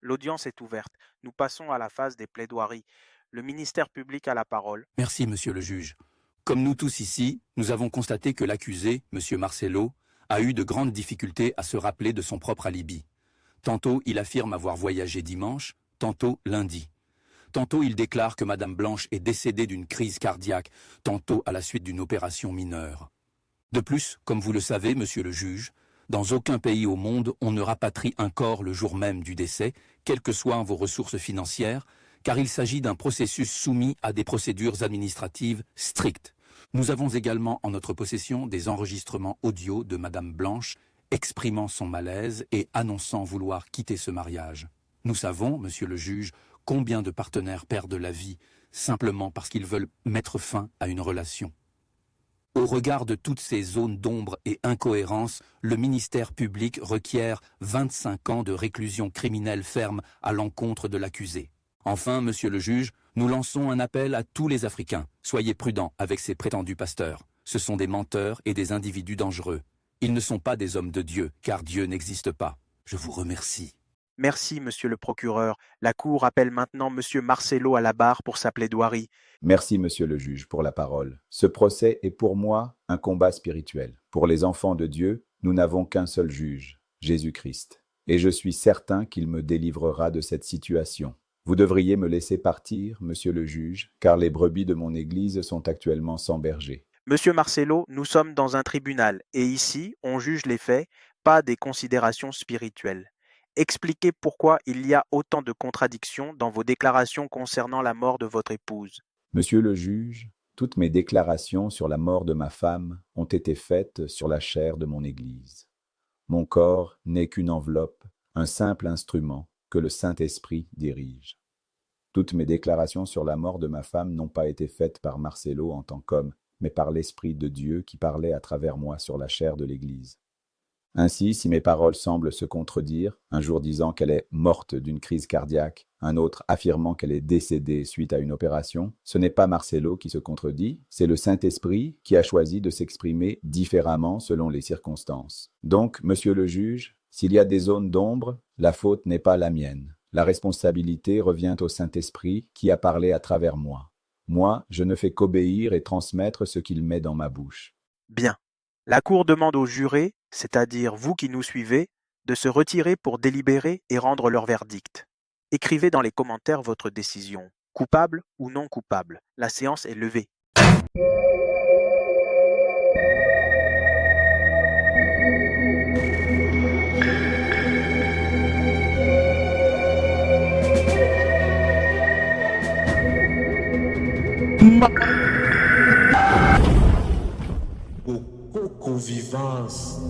L'audience est ouverte. Nous passons à la phase des plaidoiries. Le ministère public a la parole. Merci, monsieur le juge. Comme nous tous ici, nous avons constaté que l'accusé, monsieur Marcelo, a eu de grandes difficultés à se rappeler de son propre alibi. Tantôt, il affirme avoir voyagé dimanche, tantôt lundi. Tantôt, il déclare que madame Blanche est décédée d'une crise cardiaque, tantôt à la suite d'une opération mineure. De plus, comme vous le savez, monsieur le juge, dans aucun pays au monde, on ne rapatrie un corps le jour même du décès, quelles que soient vos ressources financières, car il s'agit d'un processus soumis à des procédures administratives strictes. Nous avons également en notre possession des enregistrements audio de madame Blanche exprimant son malaise et annonçant vouloir quitter ce mariage. Nous savons, monsieur le juge, combien de partenaires perdent la vie simplement parce qu'ils veulent mettre fin à une relation. Au regard de toutes ces zones d'ombre et incohérences, le ministère public requiert 25 ans de réclusion criminelle ferme à l'encontre de l'accusé. Enfin, monsieur le juge, nous lançons un appel à tous les Africains. Soyez prudents avec ces prétendus pasteurs. Ce sont des menteurs et des individus dangereux. Ils ne sont pas des hommes de Dieu, car Dieu n'existe pas. Je vous remercie. Merci, monsieur le procureur. La Cour appelle maintenant monsieur Marcelo à la barre pour sa plaidoirie. Merci, monsieur le juge, pour la parole. Ce procès est pour moi un combat spirituel. Pour les enfants de Dieu, nous n'avons qu'un seul juge, Jésus-Christ. Et je suis certain qu'il me délivrera de cette situation. Vous devriez me laisser partir, monsieur le juge, car les brebis de mon église sont actuellement sans berger. Monsieur Marcelo, nous sommes dans un tribunal et ici, on juge les faits, pas des considérations spirituelles. Expliquez pourquoi il y a autant de contradictions dans vos déclarations concernant la mort de votre épouse. Monsieur le juge, toutes mes déclarations sur la mort de ma femme ont été faites sur la chair de mon église. Mon corps n'est qu'une enveloppe, un simple instrument que le Saint-Esprit dirige. Toutes mes déclarations sur la mort de ma femme n'ont pas été faites par Marcelo en tant qu'homme, mais par l'Esprit de Dieu qui parlait à travers moi sur la chair de l'Église. Ainsi, si mes paroles semblent se contredire, un jour disant qu'elle est morte d'une crise cardiaque, un autre affirmant qu'elle est décédée suite à une opération, ce n'est pas Marcelo qui se contredit, c'est le Saint-Esprit qui a choisi de s'exprimer différemment selon les circonstances. Donc, monsieur le juge, s'il y a des zones d'ombre, la faute n'est pas la mienne. La responsabilité revient au Saint-Esprit qui a parlé à travers moi. Moi, je ne fais qu'obéir et transmettre ce qu'il met dans ma bouche. Bien. La Cour demande aux jurés, c'est-à-dire vous qui nous suivez, de se retirer pour délibérer et rendre leur verdict. Écrivez dans les commentaires votre décision. Coupable ou non coupable. La séance est levée. O convivaz.